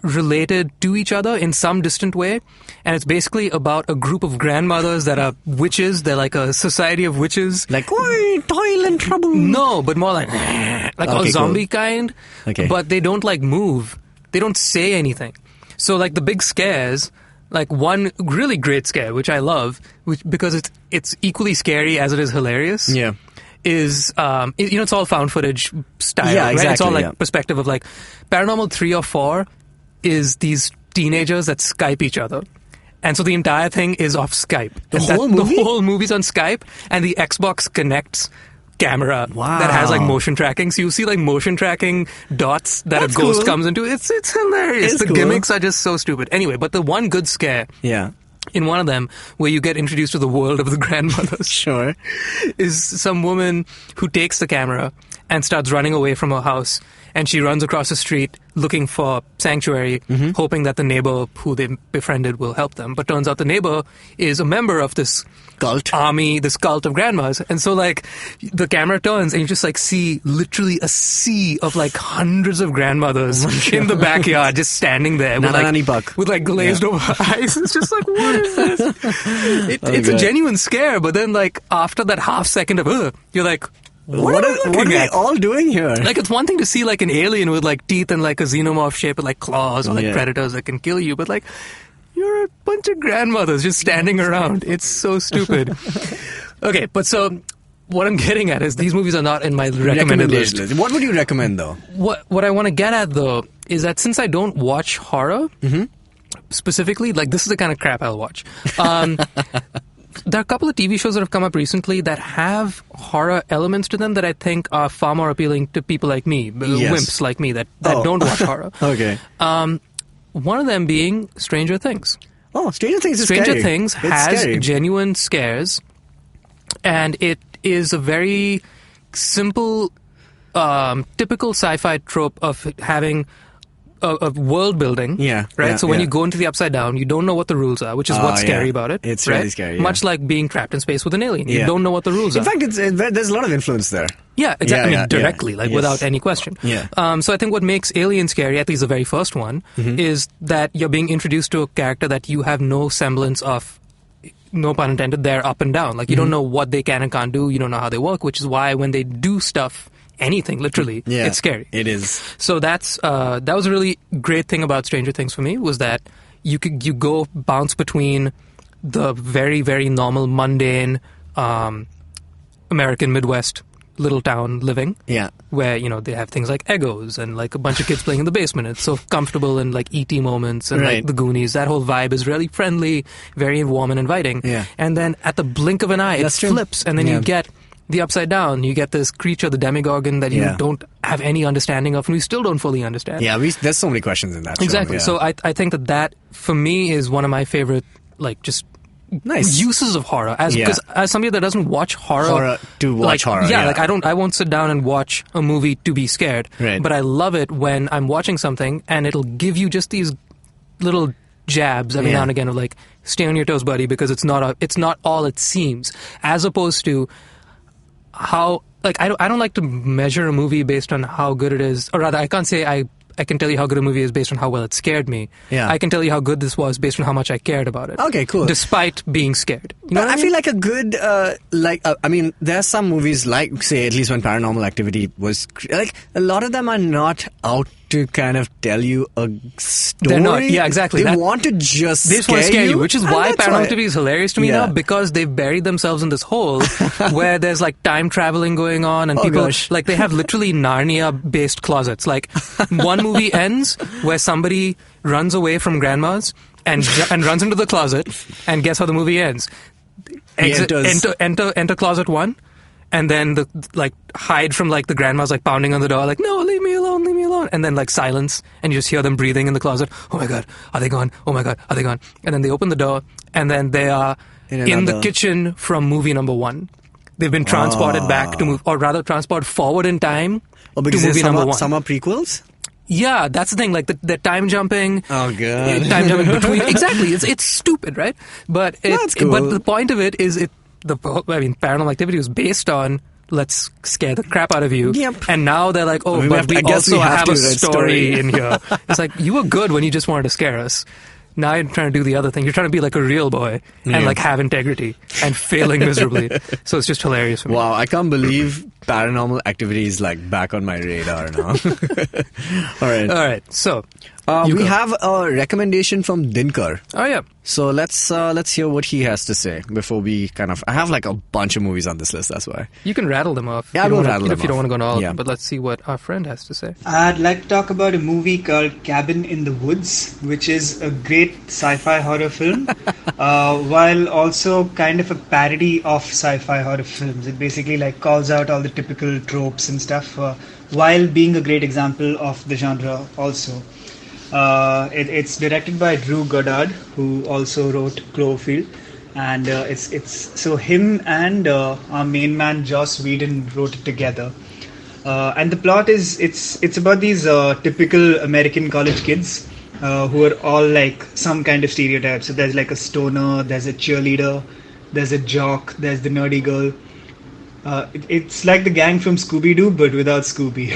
related to each other in some distant way. And it's basically about a group of grandmothers that are witches. They're like a society of witches. Like, oi, toil and trouble. No, but more like Okay, a zombie cool. kind. Okay. But they don't like move. They don't say anything. So like the big scares, like one really great scare, which I love, because it's equally scary as it is hilarious. Yeah. Is it's all found footage style. Yeah, right? It's all exactly, like perspective of like Paranormal 3 or 4 is these teenagers that Skype each other. And so the entire thing is off Skype. The whole movie? The whole movie's on Skype, and the Xbox Connect's camera Wow. that has like motion tracking. So you see like motion tracking dots that That's a ghost cool. comes into. It's hilarious. It's The cool. gimmicks are just so stupid. Anyway, but the one good scare Yeah. in one of them where you get introduced to the world of the grandmothers Sure. is some woman who takes the camera and starts running away from her house, and she runs across the street looking for sanctuary, hoping that the neighbor who they befriended will help them. But turns out the neighbor is a member of this Cult. army, this cult of grandmas. And so like the camera turns and you just like see literally a sea of like hundreds of grandmothers in the backyard just standing there with Nana Nani like, Buck. with like glazed over eyes. It's just like, what is this? It's a God. genuine scare, but then like after that half second of you're like, what are what are they all doing here? like, it's one thing to see like an alien with like teeth and like a xenomorph shape with like claws or like Yeah. predators that can kill you, but like you're a bunch of grandmothers just standing around. It's so stupid. Okay, but so what I'm getting at is these movies are not in my recommended list. Recommendation. What would you recommend though? What I want to get at though is that since I don't watch horror specifically, like this is the kind of crap I'll watch. There are a couple of TV shows that have come up recently that have horror elements to them that I think are far more appealing to people like me, wimps like me that don't watch horror. Okay. One of them being Stranger Things. Oh, Stranger Things is Stranger scary. Things It's has scary. genuine scares, and it is a very simple, typical sci-fi trope of having of world building. Yeah, Right? yeah, so when yeah. you go into the Upside Down, you don't know what the rules are, which is what's scary about it. It's right? really scary. Yeah. Much like being trapped in space with an alien. You Yeah. don't know what the rules In are. fact, there's a lot of influence there. Yeah, exactly. Yeah, I mean, yeah, directly, yeah. like Yes. without any question. Yeah. So I think what makes Alien scary, at least the very first one, is that you're being introduced to a character that you have no semblance of, no pun intended, they're up and down. Like, you don't know what they can and can't do. You don't know how they work, which is why when they do stuff, anything, literally, Yeah, it's scary. It is. So that was a really great thing about Stranger Things for me, was that you go bounce between the very, very normal, mundane American Midwest little town living, Yeah. where they have things like Eggos and like a bunch of kids playing in the basement. It's so comfortable, and like E.T. moments and Right. like the Goonies. That whole vibe is really friendly, very warm and inviting. Yeah. And then at the blink of an eye, That's it true. flips, and then Yeah. you get the Upside Down. You get this creature, the Demogorgon, that you Yeah. don't have any understanding of, and we still don't fully understand. Yeah, there's so many questions in that show, Exactly. yeah. So I think that for me is one of my favorite, like, just Nice. uses of horror, because as somebody that doesn't watch horror to watch horror, yeah. like I won't sit down and watch a movie to be scared, Right. but I love it when I'm watching something and it'll give you just these little jabs every Yeah. now and again of like, stay on your toes, buddy, because it's not all it seems, as opposed to how, like, I don't like to measure a movie based on how good it is, or rather I can't say I can tell you how good a movie is based on how well it scared me. Yeah. I can tell you how good this was based on how much I cared about it. Okay, cool. Despite being scared. You know But what I feel like a good, I mean, there are some movies like, say, at least when Paranormal Activity was, like, a lot of them are not out to kind of tell you a story. They're not. Yeah, exactly. They want to just They just want to scare you, which is and why that's Paranormal Activity is hilarious to me Yeah. now, because they've buried themselves in this hole where there's like time traveling going on, and Oh, people gosh. like, they have literally Narnia-based closets. Like, one movie ends where somebody runs away from grandma's and runs into the closet, and guess how the movie ends? Enter closet one. And then hide from like the grandma's like pounding on the door, like, no, leave me alone. And then like silence, and you just hear them breathing in the closet. Oh my God, are they gone? Oh my God, are they gone? And then they open the door, and then they are in the kitchen from movie number one. They've been transported back to or rather transported forward in time to movie number one. Some are prequels? Yeah, that's the thing. Like the time jumping. Oh God. Time jumping between. Exactly. It's stupid, right? But That's cool. But the point of it is Paranormal Activity was based on, let's scare the crap out of you. Yep. And now they're like, oh, I mean, but we I guess also we have have to a write story story. in here. It's like, you were good when you just wanted to scare us. Now you're trying to do the other thing. You're trying to be like a real boy and like have integrity, and failing miserably. So it's just hilarious for me. Wow, I can't believe Paranormal Activity is like back on my radar now. All right. So We go. have a recommendation from Dinkar. Oh yeah. So let's hear what he has to say before we I have like a bunch of movies on this list, that's why. You can rattle them off. Yeah, if you we'll don't wanna- rattle them if you don't off. want to go into all Yeah. of them, but let's see what our friend has to say. I'd like to talk about a movie called Cabin in the Woods, which is a great sci-fi horror film, while also kind of a parody of sci-fi horror films. It basically like calls out all the typical tropes and stuff, while being a great example of the genre also. It's directed by Drew Goddard, who also wrote Cloverfield, and it's so him and our main man Joss Whedon wrote it together. And the plot is it's about these typical American college kids who are all like some kind of stereotype. So there's like a stoner, there's a cheerleader, there's a jock, there's the nerdy girl. It's like the gang from Scooby-Doo, but without Scooby.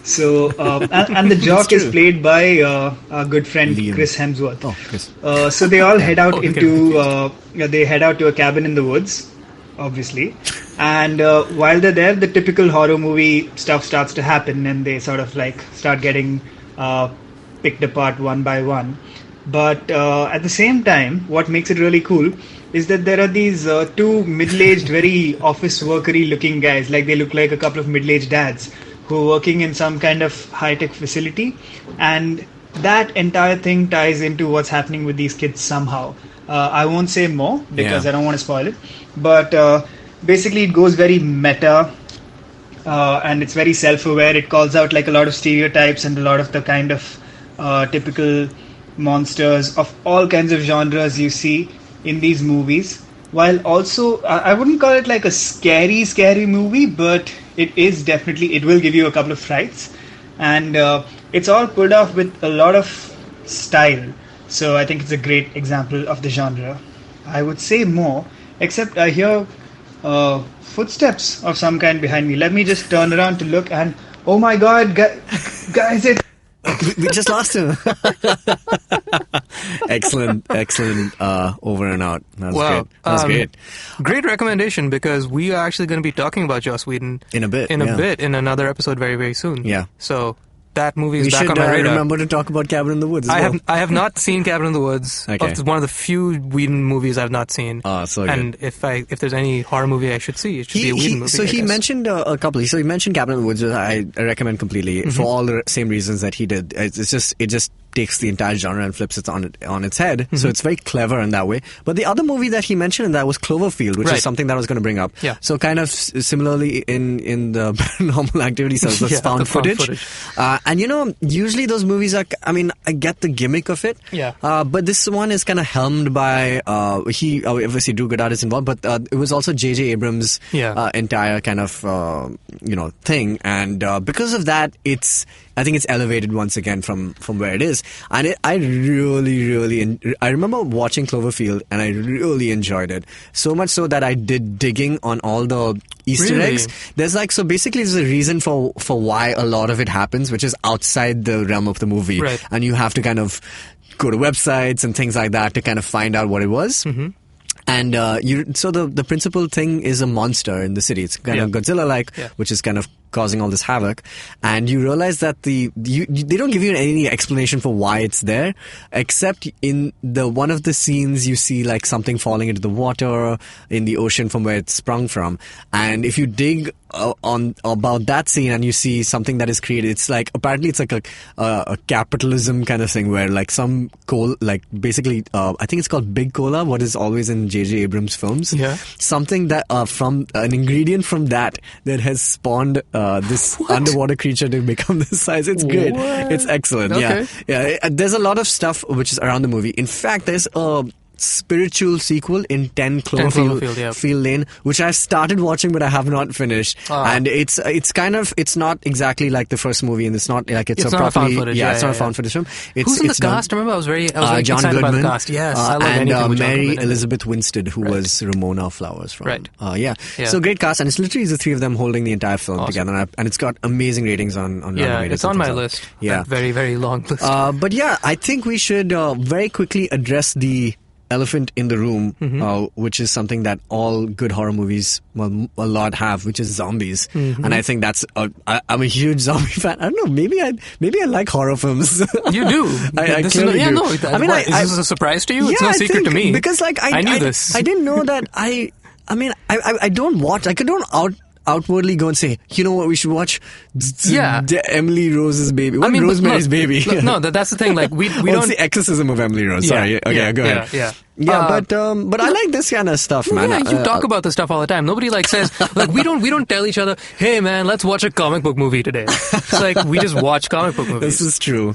So and the jock is played by our good friend Liam. Chris Hemsworth. Oh, Chris. So they all head out okay. they head out to a cabin in the woods, obviously. And while they're there, the typical horror movie stuff starts to happen, and they sort of like start getting picked apart one by one. But at the same time, what makes it really cool is that there are these two middle-aged, very office workery looking guys, like they look like a couple of middle-aged dads who are working in some kind of high-tech facility, and that entire thing ties into what's happening with these kids somehow. I won't say more because I don't want to spoil it, but basically it goes very meta, and it's very self-aware. It calls out like a lot of stereotypes and a lot of the kind of typical monsters of all kinds of genres you see in these movies, while also I wouldn't call it like a scary movie, but it is definitely, it will give you a couple of frights. And it's all pulled off with a lot of style. So I think it's a great example of the genre. I would say more, except I hear footsteps of some kind behind me. Let me just turn around to look, and oh my god, guys, it. We just lost him. Excellent, over and out. That's great. That's great. Great recommendation, because we are actually going to be talking about Joss Whedon in a bit, in another episode very, very soon. Yeah. So that movie is back on my radar. radar. Remember to talk about Cabin in the Woods. I have not seen Cabin in the Woods. Okay. It's one of the few Whedon movies I've not seen. So and good. if there's any horror movie I should see, it should be a Whedon movie. So he mentioned a couple. So he mentioned Cabin in the Woods, which I recommend completely for all the same reasons that he did. It just takes the entire genre and flips it on its head. So it's very clever in that way. But the other movie that he mentioned in that was Cloverfield, which is something that I was going to bring up. Yeah. So kind of similarly in the Paranormal Activity cells, the found footage. And usually those movies are, I get the gimmick of it. Yeah. But this one is kind of helmed by, he obviously Drew Goddard is involved, but it was also J.J. Abrams' entire kind of, thing. And because of that, I think it's elevated once again from where it is. And I really, I remember watching Cloverfield and I really enjoyed it. So much so that I did digging on all the Easter eggs. There's so basically there's a reason for why a lot of it happens, which is outside the realm of the movie. Right. And you have to kind of go to websites and things like that to kind of find out what it was. Mm-hmm. And so the principal thing is a monster in the city. It's kind of Godzilla-like, which is kind of causing all this havoc. And you realize that they don't give you any explanation for why it's there, except in one of the scenes you see something falling into the water in the ocean from where it sprung from. And if you dig on about that scene and you see something that is created, it's apparently it's a capitalism kind of thing where some coal, basically I think it's called Big Cola, what is always in J.J. Abrams films. Yeah. Something that from an ingredient from that has spawned this underwater creature to become this size. It's great. It's excellent. Okay. Yeah. There's a lot of stuff which is around the movie. In fact, there's a spiritual sequel in 10 Cloverfield Lane, which I've started watching but I have not finished. And it's not exactly like the first movie, and it's not it's not a found footage. It's not a found footage film. Who's in the cast? Remember, I was very John excited Goodman, about the cast. Yes, I love and anything with John Mary Goodman. Elizabeth Winstead, who was Ramona Flowers from. Right. So great cast, and it's literally the three of them holding the entire film together, and it's got amazing ratings on Rotten Tomatoes. It's on my list. Yeah, very, very long list. But I think we should very quickly address the elephant in the room, which is something that all good horror movies, a lot have, which is zombies. And I think that's I'm a huge zombie fan. I don't know, maybe I like horror films. You do. I clearly do. Is this a surprise to you? It's no secret to me. Because I knew this. I didn't know that. I don't watch. I don't outwardly go and say, you know what, we should watch Emily Rose's Baby. Rosemary's Baby. No, that's the thing. We don't. It's the exorcism of Emily Rose. Sorry. Okay, go ahead. But I like this kind of stuff, man. Yeah, you talk about this stuff all the time. Nobody says we don't tell each other, hey man, let's watch a comic book movie today. It's we just watch comic book movies. This is true.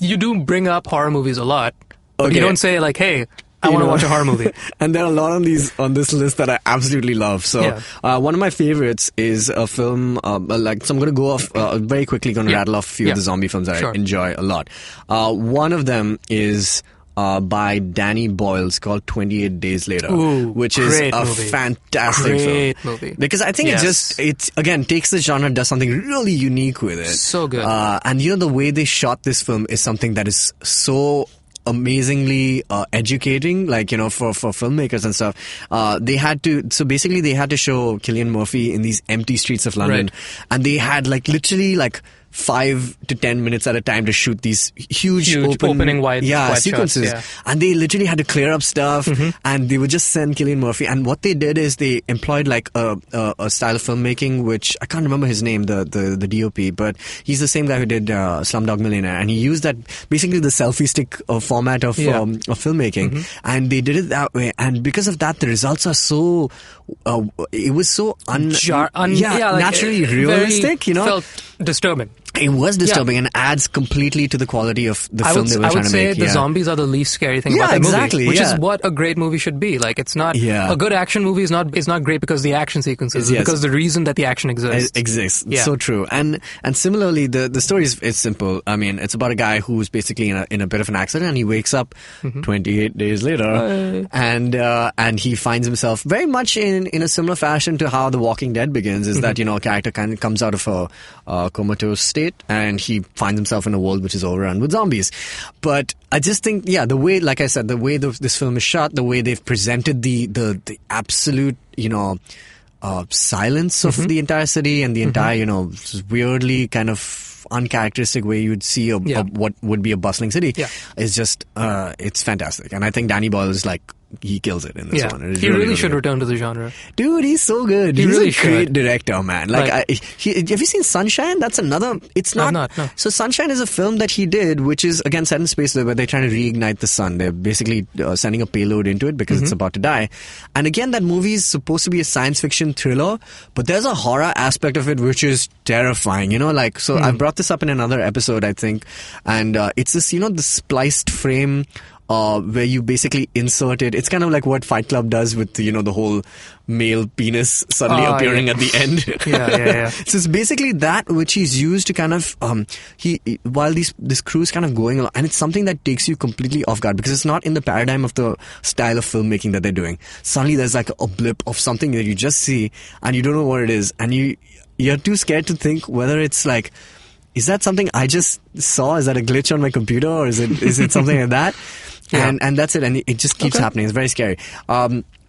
You do bring up horror movies a lot, but you don't say hey, I want to watch a horror movie. And there are a lot on this list that I absolutely love. So one of my favorites is a film, so I'm going to go off very quickly, going to rattle off a few of the zombie films that I enjoy a lot. One of them is by Danny Boyles called 28 Days Later, which is a fantastic film. Because I think it again takes the genre and does something really unique with it. So good. And the way they shot this film is something that is so amazingly educating, for filmmakers and stuff. They had to show Cillian Murphy in these empty streets of London, and they had literally 5 to 10 minutes at a time to shoot these huge opening wide sequences. Shots, and they literally had to clear up stuff, and they would just send Cillian Murphy. And what they did is they employed a style of filmmaking, which I can't remember his name, the DOP, but he's the same guy who did Slumdog Millionaire, and he used that basically the selfie stick format of filmmaking, and they did it that way. And because of that, the results are so it was so naturally realistic. Felt disturbing. It was disturbing and adds completely to the quality of the film they were trying to make. I would say the zombies are the least scary thing about that exactly, movie, which is what a great movie should be. Like, it's not a good action movie is not great because the action sequences, it's because the reason that the action exists. Yeah. So true. And similarly, the story is simple. I mean, it's about a guy who's basically in a bit of an accident, and he wakes up 28 days later, and he finds himself very much in a similar fashion to how The Walking Dead begins. Is that a character kind of comes out of a comatose state, and he finds himself in a world which is overrun with zombies. But I just think, the way, like I said, the way this film is shot, the way they've presented the absolute, silence of the entire city and the entire, weirdly kind of uncharacteristic way you'd see what would be a bustling city is just, it's fantastic. And I think Danny Boyle is he kills it in this one. He really should return to the genre. Dude, he's so good. He's really a great director, man. Have you seen Sunshine? That's another... It's not... I've not, no. So Sunshine is a film that he did, which is, again, set in space where they're trying to reignite the sun. They're basically sending a payload into it because it's about to die. And again, that movie is supposed to be a science fiction thriller, but there's a horror aspect of it which is terrifying. So I've brought this up in another episode, I think. And it's this, the spliced frame... where you basically insert it. It's kind of like what Fight Club does with, the whole male penis suddenly appearing at the end. Yeah. So it's basically that which he's used to kind of, while this crew is kind of going along, and it's something that takes you completely off guard because it's not in the paradigm of the style of filmmaking that they're doing. Suddenly there's like a blip of something that you just see and you don't know what it is, and you're too scared to think whether it's like, is that something I just saw? Is that a glitch on my computer, or is it something like that? Yeah. And that's it, and it just keeps happening. It's very scary.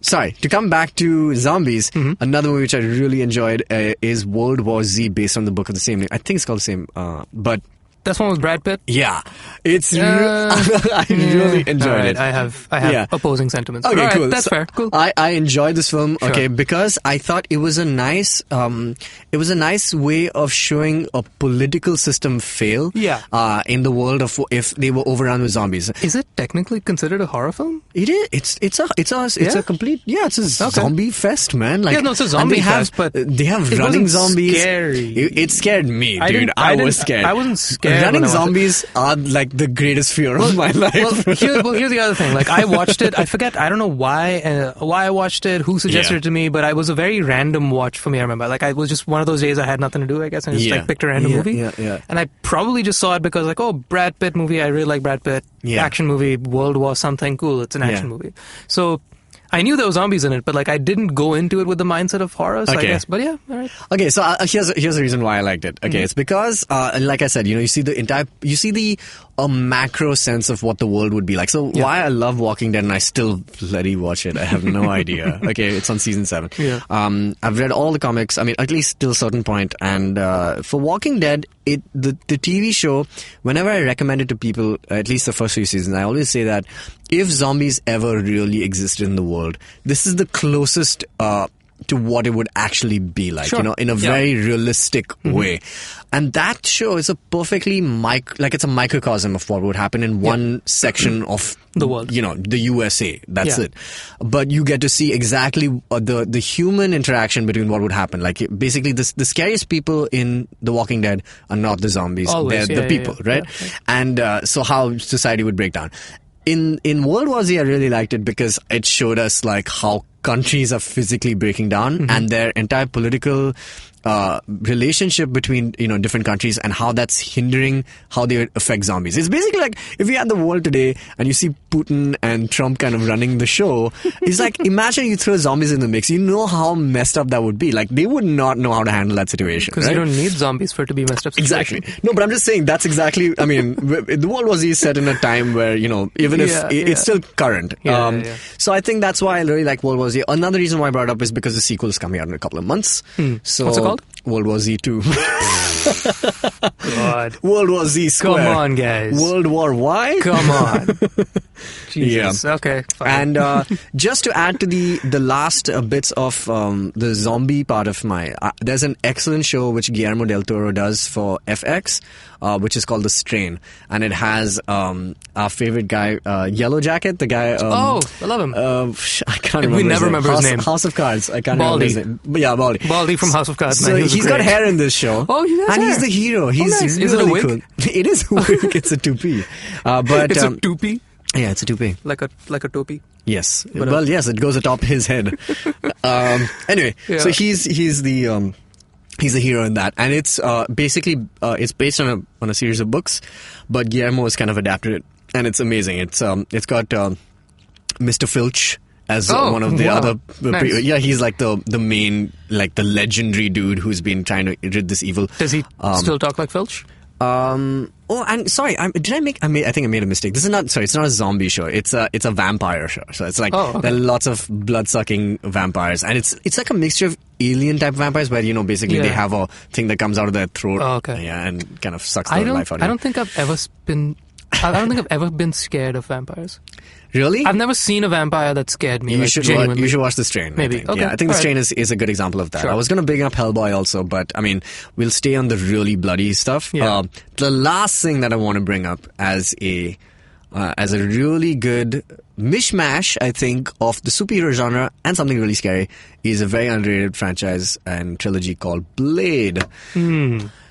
Sorry, to come back to zombies, another movie which I really enjoyed is World War Z, based on the book of the same name. I think it's called the same, but... That's one with Brad Pitt? Yeah. It's I really enjoyed it. I have opposing sentiments. Okay, cool. That's fair. Cool. I enjoyed this film, because I thought it was a nice way of showing a political system fail in the world of if they were overrun with zombies. Is it technically considered a horror film? It is. It's a complete it's a zombie fest, man. It's a zombie fest, but they have running zombies. Scary. It scared me, dude. I was scared. I wasn't scared. Running zombies are like the greatest fear of my life. Here's the other thing. Like, I watched it. I forget. I don't know why I watched it. Who suggested it to me? But it was a very random watch for me. I remember. Like, I was just one of those days I had nothing to do, I guess, and just picked a random movie. Yeah. And I probably just saw it because Brad Pitt movie. I really like Brad Pitt. Action movie. World War something. Cool. It's an action movie. So I knew there were zombies in it, but I didn't go into it with the mindset of horror, so I guess. But yeah, all right. Okay, so here's the reason why I liked it. Okay, it's because, like I said, you see the macro sense of what the world would be like. So why I love Walking Dead and I still bloody watch it, I have no idea. Okay, it's on season 7. Yeah. I've read all the comics. I mean, at least till a certain point. And for Walking Dead, the TV show, whenever I recommend it to people, at least the first few seasons, I always say that if zombies ever really existed in the world, this is the closest to what it would actually be like, in a very realistic way. And that show is a perfectly it's a microcosm of what would happen in one section of the world, the USA. That's it. But you get to see exactly the human interaction between what would happen. Like, basically, the scariest people in The Walking Dead are not the zombies; always, they're the people, right? Yeah. And so how society would break down. In World War Z, I really liked it because it showed us how countries are physically breaking down and their entire political relationship between different countries and how that's hindering how they affect zombies. It's basically like if you had the world today and you see Putin and Trump kind of running the show, it's like imagine you throw zombies in the mix. You know how messed up that would be. Like, they would not know how to handle that situation. Because you don't need zombies for it to be a messed up situation. Exactly. No, but I'm just saying that's exactly. I mean, the World War Z is set in a time where even if it's still current. So I think that's why I really like World War Z. Another reason why I brought it up is because the sequel is coming out in a couple of months. So what's it called? World War Z 2. God. World War Z square. Come on, guys. World War Y? Come on. Jesus. Yeah. Okay. Fine. And just to add to the last bits of the zombie part of there's an excellent show which Guillermo del Toro does for FX, which is called The Strain, and it has our favorite guy, Yellow Jacket, the guy. I love him. I can't remember. We never remember his name. House of Cards. I can't Baldy. remember his name. Yeah, Baldy. Baldy from House of Cards. So man, he's got hair in this show. Oh, he has and hair. he's the hero. He's nice. really Is it a wig? cool. It is a wig. It's a toupee. But It's a toupee, yeah, it's a toupee. like a toupee. Yes. But, Well, yes, it goes atop his head. Anyway, Yeah. so he's the hero in that, and it's basically it's based on a series of books, but Guillermo has kind of adapted it, and it's amazing. It's got Mr. Filch as one of the wow. other. Nice. Yeah, he's like the main, like the legendary dude who's been trying to rid this evil. Does he still talk like Filch? Oh, and sorry, I think I made a mistake. This is not. Sorry, it's not a zombie show. It's a vampire show. So it's like there are lots of blood-sucking vampires, and it's like a mixture of alien type vampires, where basically they have a thing that comes out of their throat, and kind of sucks the life out of you. I don't think I've ever been. I don't think I've ever been scared of vampires. Really? I've never seen a vampire that scared me. You should watch The Strain. Maybe. I think. Okay. Yeah, I think The All Strain is a good example of that. Sure. I was going to bring up Hellboy also, but I mean, we'll stay on the really bloody stuff. Yeah. The last thing that I want to bring up as a really good mishmash, I think, of the superhero genre and something really scary is a very underrated franchise and trilogy called Blade.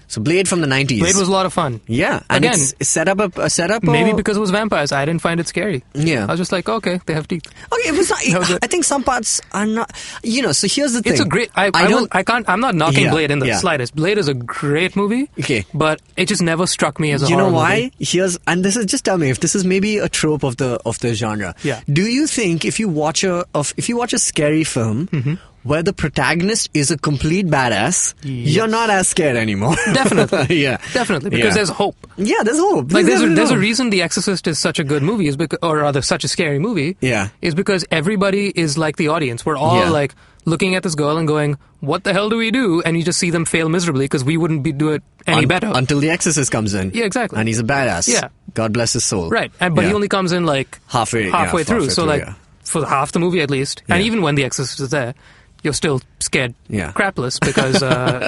So Blade from the 90s. Blade was a lot of fun. Yeah, and Again, it's set up. Maybe because it was vampires, I didn't find it scary. Yeah, I was just like, okay, they have teeth. Okay, it was not. I think some parts are not. So here's the thing. It's a great. I'm not knocking Blade in the slightest. Blade is a great movie. Okay, but it just never struck me as a horror movie. You know why? Just tell me if this is maybe a trope of the genre. Yeah. Do you think if you watch a scary film, where the protagonist is a complete badass, you're not as scared anymore? Definitely. Yeah. Definitely, because there's hope. Yeah, there's hope. Like there's a reason The Exorcist is such a good movie, or rather such a scary movie. Yeah. Is because everybody is like the audience. We're all like looking at this girl and going, "What the hell do we do?" And you just see them fail miserably because we wouldn't do it any better until The Exorcist comes in. Yeah, exactly. And he's a badass. Yeah. God bless his soul. Right, but he only comes in like halfway through. So like for half the movie at least, and even when The Exorcist is there, you're still scared crapless because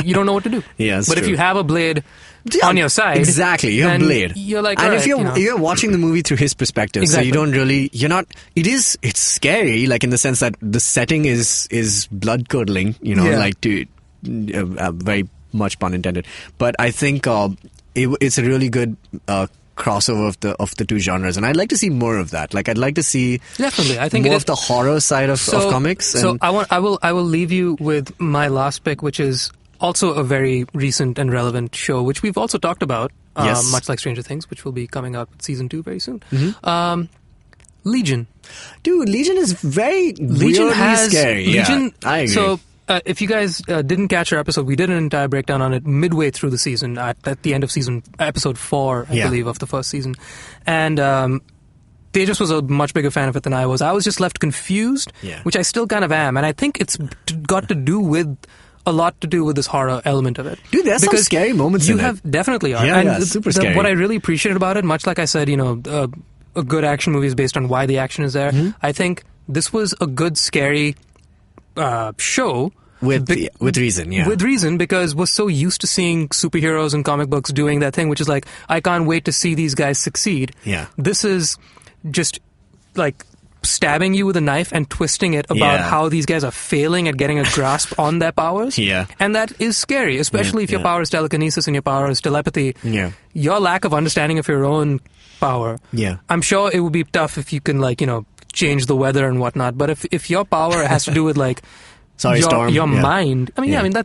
you don't know what to do. Yeah, but true. if you have a Blade on your side, exactly, you have Blade. You're like, and all if right, you're watching the movie through his perspective, so you don't really, it's scary, like in the sense that the setting is blood curdling, like to very much pun intended. But I think it's a really good crossover of the two genres, and I'd like to see more of that. Like I'd like to see definitely. I think more of the horror side of comics. So I will leave you with my last pick, which is also a very recent and relevant show, which we've also talked about, much like Stranger Things, which will be coming up season 2 very soon. Legion. Dude, Legion is very weirdly scary. Legion, I agree. So if you guys didn't catch our episode, we did an entire breakdown on it midway through the season, at the end of episode 4, I believe, of the first season. And Tejas was a much bigger fan of it than I was. I was just left confused, which I still kind of am. And I think it's got a lot to do with this horror element of it. Dude, there's some scary moments in it. Definitely are. Yeah, and super scary. What I really appreciated about it, much like I said, a good action movie is based on why the action is there. I think this was a good, scary show with reason, with reason, because we're so used to seeing superheroes and comic books doing that thing, which is like, I can't wait to see these guys succeed. This is just like stabbing you with a knife and twisting it about how these guys are failing at getting a grasp on their powers. And that is scary, especially if your power is telekinesis and your power is telepathy. Your lack of understanding of your own power. I'm sure it would be tough if you can change the weather and whatnot, but if your power has to do with your mind,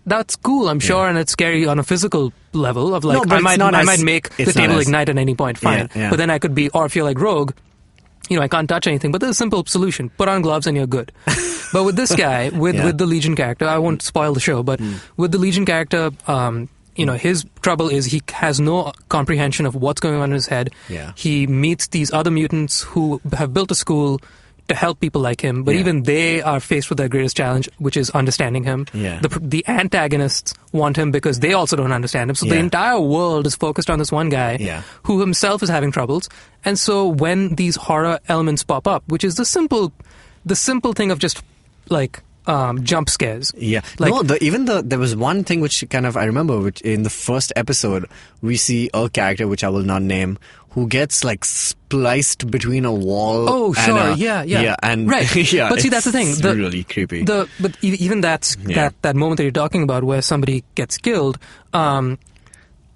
that's cool, I'm sure, and it's scary on a physical level of I might make the table ignite at any point, fine. But then I could be, or if you're like Rogue, I can't touch anything, but there's a simple solution: put on gloves and you're good. But with this guy, with the Legion character, I won't spoil the show, but with the Legion character, his trouble is he has no comprehension of what's going on in his head. He meets these other mutants who have built a school to help people like him, but Yeah. even they are faced with their greatest challenge, which is understanding him. Yeah. The antagonists want him because they also don't understand him. So the Yeah. entire world is focused on this one guy Yeah. who himself is having troubles. And so when these horror elements pop up, which is the simple thing of just like jump scares. Yeah. Like- There was one thing which kind of I remember, which in the first episode we see a character which I will not name who gets like spliced between a wall. Oh, and sure. a- Yeah. and Right. yeah, But see, that's the thing. it's really creepy. But even Yeah. that moment that you're talking about where somebody gets killed,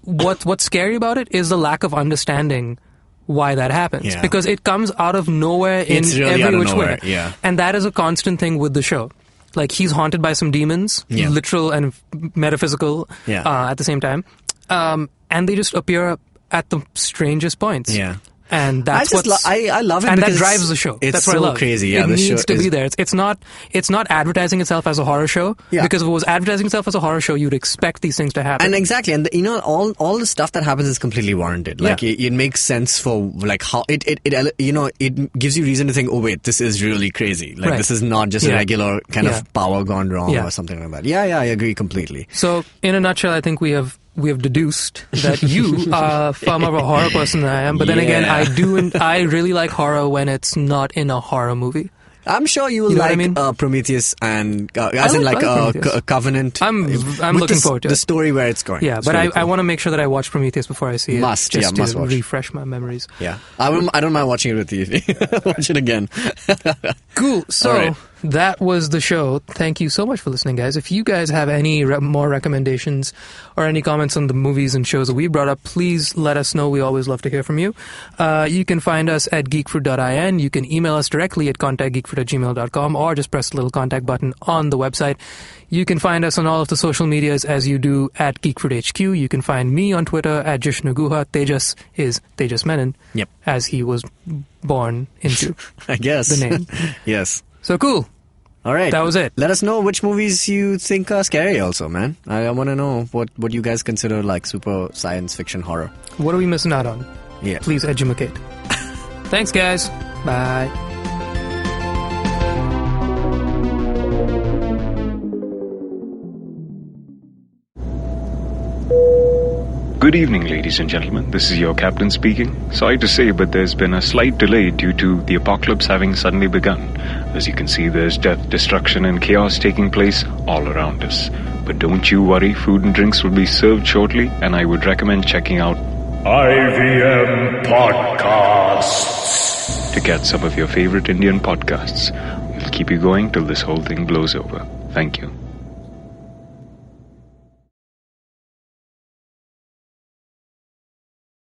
what's scary about it is the lack of understanding why that happens. Yeah. Because it comes out of nowhere in It's really every out of which nowhere, way. yeah. And that is a constant thing with the show. Like, he's haunted by some demons, Yeah. literal and metaphysical Yeah. at the same time. And they just appear at the strangest points. Yeah. And that's I love it and that because drives the show. It's That's what so I love. crazy. Yeah, it the needs show to is- be there. It's not advertising itself as a horror show. Yeah. Because if it was advertising itself as a horror show, you'd expect these things to happen. And exactly, and all the stuff that happens is completely warranted. Like Yeah. it makes sense for like how it gives you reason to think, oh wait, this is really crazy. Like Right. this is not just a Yeah. regular kind Yeah. of power gone wrong Yeah. or something like that. Yeah, I agree completely. So, in a nutshell, I think we have deduced that you are far more of a horror person than I am. But then again, Yeah. I really like horror when it's not in a horror movie. I'm sure you will You know what like I mean? Prometheus and I like Prometheus. Covenant. I'm with looking forward to the it. story where it's going. Yeah, It's but really I cool. want to make sure that I watch Prometheus before I see it. Must, just yeah, to must watch. refresh my memories. Yeah, I don't mind watching it with you. Watch it again. Cool. So All right. that was the show. Thank you so much for listening, guys. If you guys have any more recommendations or any comments on the movies and shows that we brought up, please let us know. We always love to hear from you. You can find us at geekfruit.in. You can email us directly at contactgeekfruit@gmail.com or just press the little contact button on the website. You can find us on all of the social medias as you do at GeekFruitHQ. You can find me on Twitter at Jishnu Guha. Tejas is Tejas Menon. Yep. As he was born into. I guess The name. Yes. So cool. All right. That was it. Let us know which movies you think are scary also, man. I want to know what you guys consider like super science fiction horror. What are we missing out on? Yeah. Please educate. Thanks, guys. Bye. Good evening, ladies and gentlemen. This is your captain speaking. Sorry to say, but there's been a slight delay due to the apocalypse having suddenly begun. As you can see, there's death, destruction, and chaos taking place all around us. But don't you worry, food and drinks will be served shortly, and I would recommend checking out IVM Podcasts to get some of your favorite Indian podcasts. We'll keep you going till this whole thing blows over. Thank you.